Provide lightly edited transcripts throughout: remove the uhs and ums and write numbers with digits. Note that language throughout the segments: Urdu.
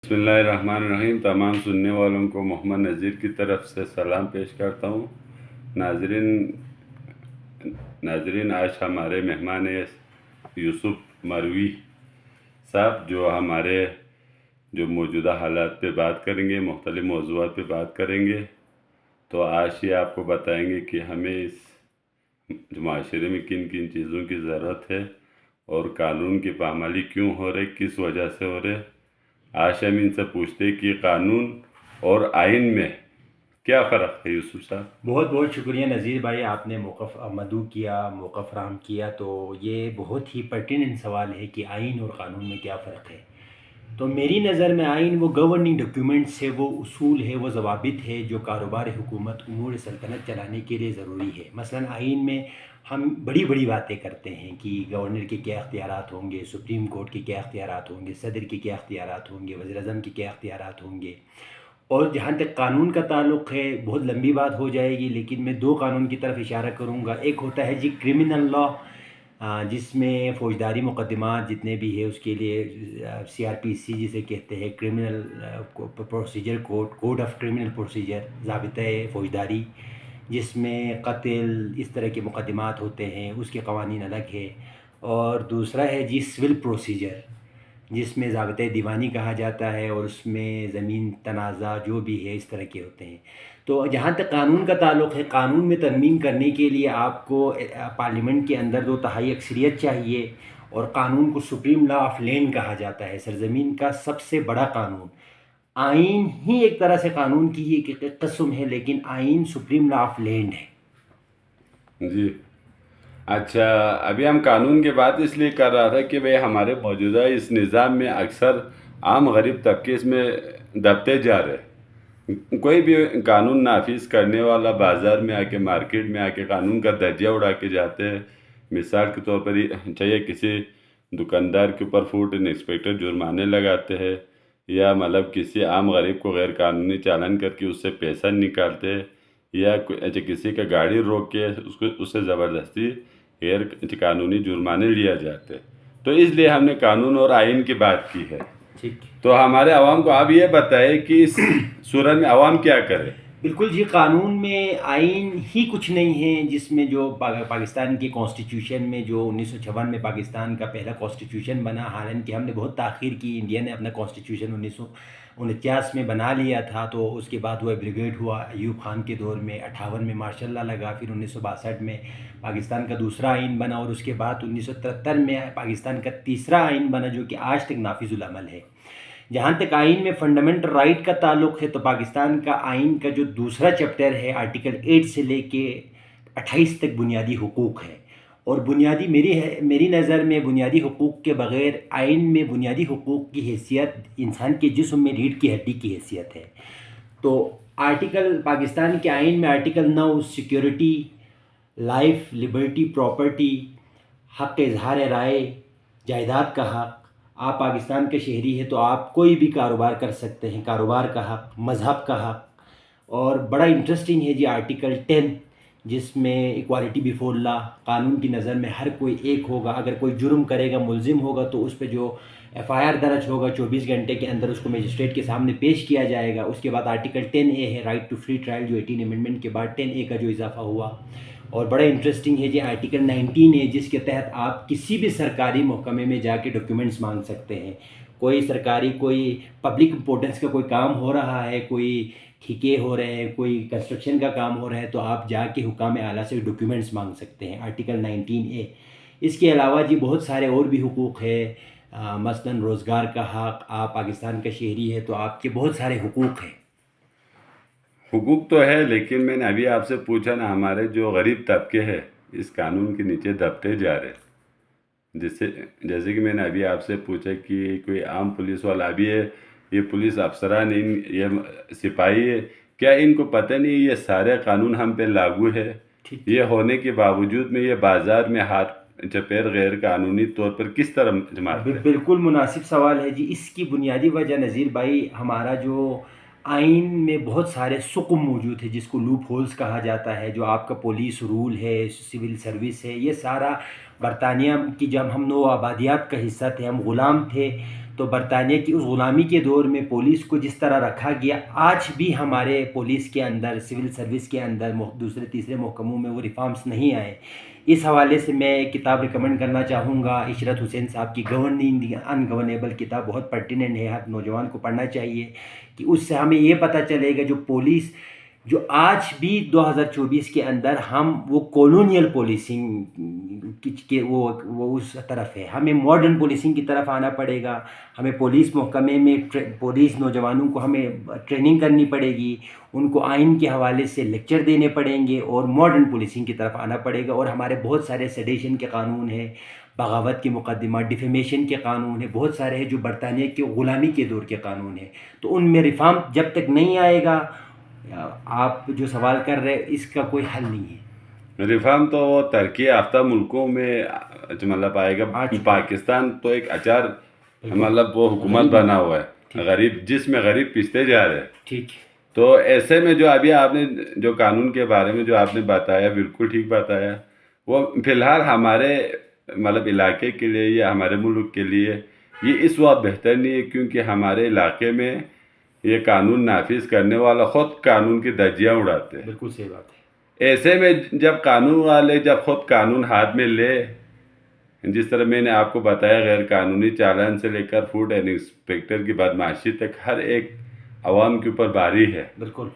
بسم اللہ الرحمن الرحیم۔ تمام سننے والوں کو محمد نذیر کی طرف سے سلام پیش کرتا ہوں۔ ناظرین آج ہمارے مہمان یوسف مروی صاحب جو موجودہ حالات پہ بات کریں گے، مختلف موضوعات پہ بات کریں گے۔ تو آج یہ آپ کو بتائیں گے کہ ہمیں اس معاشرے میں کن کن چیزوں کی ضرورت ہے اور قانون کی پامالی کیوں ہو رہی، کس وجہ سے ہو رہے۔ آج ہم ان سے پوچھتے کہ قانون اور آئین میں کیا فرق ہے۔ یوسف صاحب، بہت بہت شکریہ نذیر بھائی، آپ نے موقع مدعو کیا، موقع فراہم کیا۔ تو یہ بہت ہی پرٹیننٹ سوال ہے کہ آئین اور قانون میں کیا فرق ہے۔ تو میری نظر میں آئین وہ گورننگ ڈاکیومنٹس ہے، وہ اصول ہے، وہ ضوابط ہے جو کاروبار حکومت امور سلطنت چلانے کے لیے ضروری ہے۔ مثلا آئین میں ہم بڑی بڑی باتیں کرتے ہیں کہ گورنر کے کیا اختیارات ہوں گے، سپریم کورٹ کے کیا اختیارات ہوں گے، صدر کے کیا اختیارات ہوں گے، وزیر اعظم کے کیا اختیارات ہوں گے۔ اور جہاں تک قانون کا تعلق ہے، بہت لمبی بات ہو جائے گی، لیکن میں دو قانون کی طرف اشارہ کروں گا۔ ایک ہوتا ہے کرمنل لا، جس میں فوجداری مقدمات جتنے بھی ہے اس کے لیے CRPC جسے کہتے ہیں، criminal procedure code of criminal procedure, ضابطۂ فوجداری، جس میں قتل اس طرح کے مقدمات ہوتے ہیں، اس کے قوانین الگ ہے۔ اور دوسرا ہے سول پروسیجر، جس میں ضابطۂ دیوانی کہا جاتا ہے، اور اس میں زمین تنازع جو بھی ہے اس طرح کے ہوتے ہیں۔ تو جہاں تک قانون کا تعلق ہے، قانون میں ترمیم کرنے کے لیے آپ کو پارلیمنٹ کے اندر 2/3 اکثریت چاہیے، اور قانون کو سپریم لا آف لینڈ کہا جاتا ہے، سرزمین کا سب سے بڑا قانون۔ آئین ہی ایک طرح سے قانون کی ہی ایک قسم ہے، لیکن آئین سپریم لا آف لینڈ ہے۔ جی اچھا، ابھی ہم قانون کی بات اس لیے کر رہا تھا کہ بھئی ہمارے موجودہ اس نظام میں اکثر عام غریب طبقے اس میں دبتے جا رہے۔ کوئی بھی قانون نافذ کرنے والا بازار میں آ کے، مارکیٹ میں آ کے قانون کا درجہ اڑا کے جاتے ہیں۔ مثال کے طور پر چاہیے کسی دکاندار کے اوپر فوڈ انسپیکٹر جرمانے لگاتے ہیں، یا مطلب کسی عام غریب کو غیر قانونی چالان کر کے اس سے پیسہ نکالتے ہیں، یا کسی کا گاڑی روک کے اس سے زبردستی غیر قانونی جرمانے لیا جاتے۔ تو اس لیے ہم نے قانون اور آئین کی بات کی ہے۔ ٹھیک، تو ہمارے عوام کو آپ یہ بتائیں کہ اس صورت میں عوام کیا کرے۔ بالکل جی، قانون میں آئین ہی کچھ نہیں ہے، جس میں جو پاکستان کی کانسٹیٹیوشن میں جو 1956 میں پاکستان کا پہلا کانسٹیٹیوشن بنا، حالانکہ ہم نے بہت تاخیر کی، انڈیا نے اپنا کانسٹیٹیوشن 1949 میں بنا لیا تھا، تو اس کے بعد وہ ایبریگیٹ ہوا ایوب خان کے دور میں، 58 میں ماشاء اللہ لگا، پھر 1962 میں پاکستان کا دوسرا آئین بنا، اور اس کے بعد 1973 میں پاکستان کا تیسرا آئین بنا، جو کہ آج تک نافذ العمل ہے۔ جہاں تک آئین میں فنڈامنٹل رائٹ کا تعلق ہے، تو پاکستان کا آئین کا جو دوسرا چیپٹر ہے، آرٹیکل 8 سے لے کے 28 تک بنیادی حقوق ہے، اور میری نظر میں بنیادی حقوق کے بغیر آئین میں بنیادی حقوق کی حیثیت انسان کے جسم میں ریڑھ کی ہڈی کی حیثیت ہے۔ تو پاکستان کے آئین میں article 9 security, life, Liberty, property, حق اظہار رائے، جائیداد کا حق، آپ پاکستان کے شہری ہیں تو آپ کوئی بھی کاروبار کر سکتے ہیں، کاروبار کا حق، مذہب کا حق۔ اور بڑا انٹرسٹنگ ہے جی آرٹیکل 10، جس میں ایکوالٹی بیفور لا، قانون کی نظر میں ہر کوئی ایک ہوگا، اگر کوئی جرم کرے گا، ملزم ہوگا، تو اس پہ جو FIR درج ہوگا 24 گھنٹے کے اندر اس کو مجسٹریٹ کے سامنے پیش کیا جائے گا۔ اس کے بعد آرٹیکل 10A ہے، رائٹ ٹو فری ٹرائل، جو 18 امنڈمنٹ کے بعد 10A کا جو اضافہ ہوا۔ اور بڑا انٹرسٹنگ ہے جی آرٹیکل 19 ہے، جس کے تحت آپ کسی بھی سرکاری محکمے میں جا کے ڈاکیومنٹس مانگ سکتے ہیں۔ کوئی پبلک امپورٹنس کا کوئی کام ہو رہا ہے، کوئی ٹھیکے ہو رہے ہیں، کوئی کنسٹرکشن کا کام ہو رہا ہے، تو آپ جا کے حکام اعلیٰ سے ڈاکیومنٹس مانگ سکتے ہیں، آرٹیکل 19A۔ اس کے علاوہ جی بہت سارے اور بھی حقوق ہے، مثلاً روزگار کا حق، آپ پاکستان کا شہری ہے تو آپ کے بہت سارے حقوق ہیں۔ حقوق تو ہے، لیکن میں نے ابھی آپ سے پوچھا نا، ہمارے جو غریب طبقے ہیں اس قانون کے نیچے دبتے جا رہے۔ جیسے کہ میں نے ابھی آپ سے پوچھا کہ کوئی عام پولیس والا بھی ہے، یہ پولیس افسران، یہ سپاہی ہے، کیا ان کو پتہ نہیں یہ سارے قانون ہم پہ لاگو ہے؟ یہ ہونے کے باوجود میں یہ بازار میں ہاتھ چپیر غیر قانونی طور پر کس طرح جماعت ہے؟ بالکل مناسب سوال ہے جی۔ اس کی بنیادی وجہ نذیر بھائی، ہمارا جو آئین میں بہت سارے سقم موجود ہے، جس کو لوپ ہولز کہا جاتا ہے، جو آپ کا پولیس رول ہے، سول سروس ہے، یہ سارا برطانیہ کی جب ہم نو آبادیات کا حصہ تھے، ہم غلام تھے، تو برطانیہ کی اس غلامی کے دور میں پولیس کو جس طرح رکھا گیا، آج بھی ہمارے پولیس کے اندر، سول سروس کے اندر، دوسرے تیسرے محکموں میں وہ ریفارمز نہیں آئے۔ اس حوالے سے میں ایک کتاب ریکمنڈ کرنا چاہوں گا، عشرت حسین صاحب کی گورننگ دی انگورنیبل کتاب بہت پرٹیننٹ ہے، ہر نوجوان کو پڑھنا چاہیے، کہ اس سے ہمیں یہ پتہ چلے گا جو پولیس جو آج بھی 2024 کے اندر ہم وہ کولونیل پولیسنگ کے وہ اس طرف ہے، ہمیں ماڈرن پولیسنگ کی طرف آنا پڑے گا۔ ہمیں پولیس محکمے میں پولیس نوجوانوں کو ہمیں ٹریننگ کرنی پڑے گی، ان کو آئین کے حوالے سے لیکچر دینے پڑیں گے، اور ماڈرن پولیسنگ کی طرف آنا پڑے گا۔ اور ہمارے بہت سارے سیڈیشن کے قانون ہیں، بغاوت کے مقدمہ، ڈیفیمیشن کے قانون ہیں، بہت سارے ہیں جو برطانیہ کے غلامی کے دور کے قانون ہیں، تو ان میں ریفارم جب تک نہیں آئے گا، آپ جو سوال کر رہے اس کا کوئی حل نہیں ہے۔ ریفارم تو وہ ترقی یافتہ ملکوں میں مطلب آئے گا، پاکستان تو ایک اچار مطلب وہ حکومت بنا ہوا ہے، غریب جس میں غریب پستے جا رہے ہیں۔ ٹھیک، تو ایسے میں جو ابھی آپ نے جو قانون کے بارے میں جو آپ نے بتایا بالکل ٹھیک بتایا، وہ فی الحال ہمارے مطلب علاقے کے لیے یا ہمارے ملک کے لیے یہ اس وقت بہتر نہیں ہے، کیونکہ ہمارے علاقے میں یہ قانون نافذ کرنے والا خود قانون کی دھجیاں اڑاتے ہیں۔ بالکل صحیح بات ہے۔ ایسے میں جب قانون والے جب خود قانون ہاتھ میں لے، جس طرح میں نے آپ کو بتایا غیر قانونی چالان سے لے کر فوڈ انسپیکٹر کی بدمعاشی تک ہر ایک عوام کے اوپر باری ہے۔ بالکل،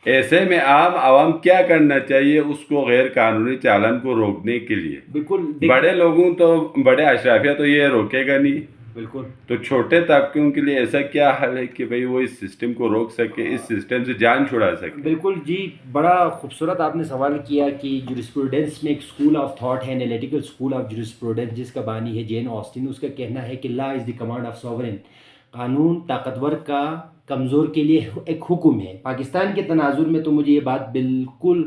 ایسے میں عام عوام کیا کرنا چاہیے اس کو غیر قانونی چالان کو روکنے کے لیے؟ بالکل بڑے لوگوں تو بڑے اشرافیہ تو یہ روکے گا نہیں، بالکل تو چھوٹے طبقوں کے لیے ایسا کیا حل ہے کہ بھئی وہ اس سسٹم کو روک سکے، اس سسٹم سے جان چھڑا سکے؟ بالکل جی، بڑا خوبصورت آپ نے سوال کیا کہ جورسپروڈنس میں ایک اسکول آف تھاٹ ہے، انالیٹیکل اسکول آف جورسپروڈنس، جس کا بانی ہے جین آسٹن۔ اس کا کہنا ہے کہ لا از دی کمانڈ آف سوورن، قانون طاقتور کا کمزور کے لیے ایک حکم ہے۔ پاکستان کے تناظر میں تو مجھے یہ بات بالکل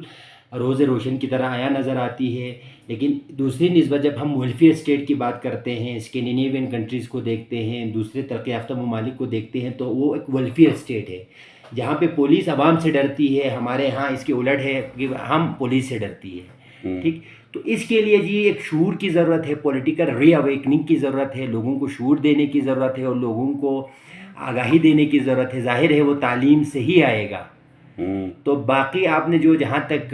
روز روشن کی طرح آیا نظر آتی ہے، لیکن دوسری نسبت جب ہم ویلفیئر اسٹیٹ کی بات کرتے ہیں، اسکینڈینیوین کنٹریز کو دیکھتے ہیں، دوسرے ترقی یافتہ ممالک کو دیکھتے ہیں، تو وہ ایک ویلفیئر اسٹیٹ ہے جہاں پہ پولیس عوام سے ڈرتی ہے۔ ہمارے ہاں اس کے الٹ ہے کہ ہم پولیس سے ڈرتی ہے، ٹھیک۔ تو اس کے لیے جی ایک شعور کی ضرورت ہے، پولیٹیکل ری اویکننگ کی ضرورت ہے، لوگوں کو شعور دینے کی ضرورت ہے، اور لوگوں کو آگاہی دینے کی ضرورت ہے۔ ظاہر ہے وہ تعلیم سے ہی آئے گا۔ تو باقی آپ نے جو جہاں تک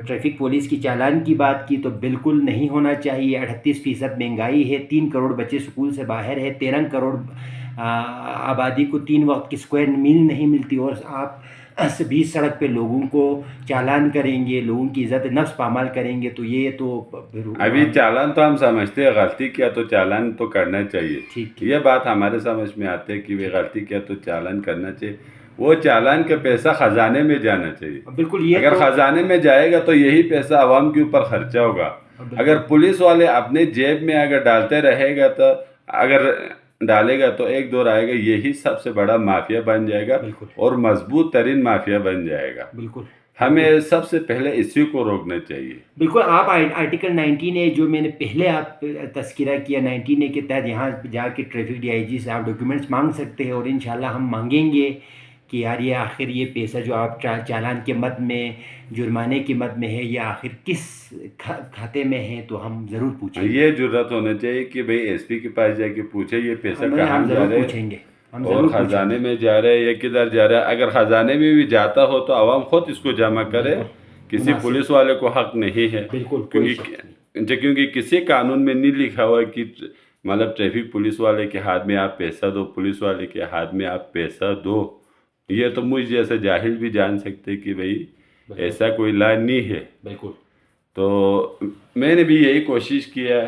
ٹریفک پولیس کی چالان کی بات کی، تو بالکل نہیں ہونا چاہیے۔ 38% مہنگائی ہے، 3 کروڑ بچے سکول سے باہر ہے، 13 کروڑ آبادی کو 3 وقت کی اسکوائر میل نہیں ملتی، اور آپ 20 سڑک پہ لوگوں کو چالان کریں گے، لوگوں کی عزت نفس پامال کریں گے، تو یہ تو ابھی چالان تو ہم سمجھتے ہیں غلطی کیا تو چالان تو کرنا چاہیے، ٹھیک، یہ بات ہمارے سمجھ میں آتے ہے کہ وہ غلطی کیا تو چالان کرنا چاہیے۔ وہ چالان کا پیسہ خزانے میں جانا چاہیے۔ بالکل، یہ اگر خزانے میں جائے گا تو یہی پیسہ عوام کے اوپر خرچہ ہوگا۔ اگر پولیس والے اپنے جیب میں اگر ڈالتے رہے گا تو اگر ڈالے گا تو ایک دور آئے گا یہی سب سے بڑا مافیا بن جائے گا، اور مضبوط ترین مافیا بن جائے گا۔ بالکل، ہمیں سب سے پہلے اسی کو روکنا چاہیے۔ بالکل۔ آپ آرٹیکل 19A جو میں نے پہلے آپ تذکرہ کیا، 19A کے تحت یہاں جا کے ٹریفک ڈی آئی جی سے آپ ڈاکیومنٹس مانگ سکتے ہیں، اور انشاءاللہ ہم مانگیں گے کہ یار یہ آخر یہ پیسہ جو آپ چالان کے مد میں، جرمانے کے مد میں ہے، یہ آخر کس کھاتے میں ہے، تو ہم ضرور پوچھیں گے۔ یہ جرات ہونا چاہیے کہ بھئی ایس پی کے پاس جا کے پوچھے یہ پیسہ کہاں ہم جا ضرور رہے پوچھیں گے، اور خزانے میں جا رہے یا کدھر جا رہا ہے۔ اگر خزانے میں بھی جاتا ہو تو عوام خود اس کو جمع کرے، کسی پولیس والے کو حق نہیں ہے، کیونکہ کسی قانون میں نہیں لکھا ہوا ہے کہ مطلب ٹریفک پولیس والے کے ہاتھ میں آپ پیسہ دو، پولیس والے کے ہاتھ میں آپ پیسہ دو۔ یہ تو مجھ جیسا جاہل بھی جان سکتے کہ بھئی ایسا کوئی لا نہیں ہے۔ بالکل، تو میں نے بھی یہی کوشش کیا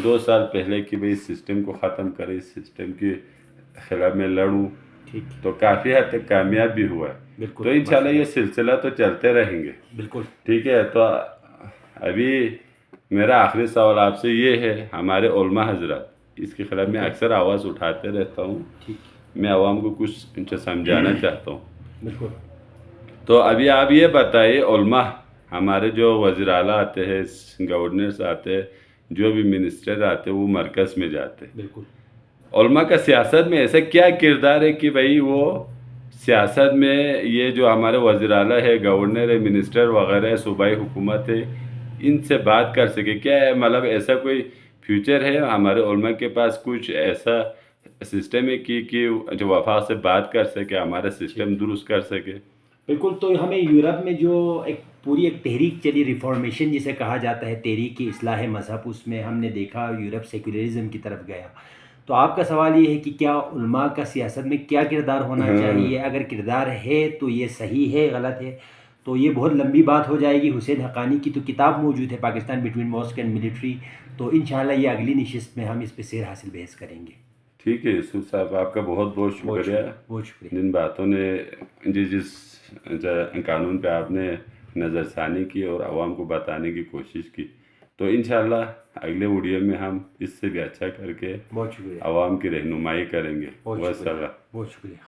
2 سال پہلے کہ بھئی اس سسٹم کو ختم کرے، اس سسٹم کے خلاف میں لڑوں، تو کافی حد تک کامیاب بھی ہوا ہے۔ تو انشاءاللہ یہ سلسلہ تو چلتے رہیں گے۔ بالکل، ٹھیک ہے۔ تو ابھی میرا آخری سوال آپ سے یہ ہے، ہمارے علماء حضرات اس کے خلاف میں اکثر آواز اٹھاتے رہتا ہوں، میں عوام کو کچھ سمجھانا چاہتا ہوں۔ بالکل، تو ابھی آپ یہ بتائیے، علماء ہمارے جو وزیر اعلیٰ آتے ہیں، گورنرز آتے ہیں، جو بھی منسٹر آتے ہیں، وہ مرکز میں جاتے ہیں۔ بالکل، علماء کا سیاست میں ایسا کیا کردار ہے کہ بھئی وہ سیاست میں یہ جو ہمارے وزیر اعلیٰ ہے، گورنر ہے، منسٹر وغیرہ ہے، صوبائی حکومت ہے، ان سے بات کر سکے؟ کیا ہے مطلب ایسا کوئی فیوچر ہے ہمارے علماء کے پاس کچھ ایسا سسٹم ہے کہ جو وفاق سے بات کر سکے، ہمارا سسٹم درست کر سکے. بالکل. تو ہمیں یورپ میں جو ایک پوری ایک تحریک چلی، ریفارمیشن جسے کہا جاتا ہے، تحریک اصلاح مذہب، اس میں ہم نے دیکھا یورپ سیکولرزم کی طرف گیا. تو آپ کا سوال یہ ہے کہ کیا علماء کا سیاست میں کیا کردار ہونا چاہیے؟ اگر کردار ہے تو یہ صحیح ہے، غلط ہے؟ تو یہ بہت لمبی بات ہو جائے گی. حسین حقانی کی تو کتاب موجود ہے، Pakistan between mosque and military. تو انشاءاللہ یہ اگلی نشست میں ہم اس پہ سیر حاصل بحث کریں گے. ٹھیک ہے یوسف صاحب، آپ کا بہت بہت شکریہ. بہت شکریہ. جن باتوں نے جس قانون پہ آپ نے نظر ثانی کی اور عوام کو بتانے کی کوشش کی، تو انشاءاللہ اگلے ویڈیو میں ہم اس سے بھی اچھا کر کے بہت شکریہ. عوام کی رہنمائی کریں گے. بہت شکریہ. والسلام. بہت شکریہ.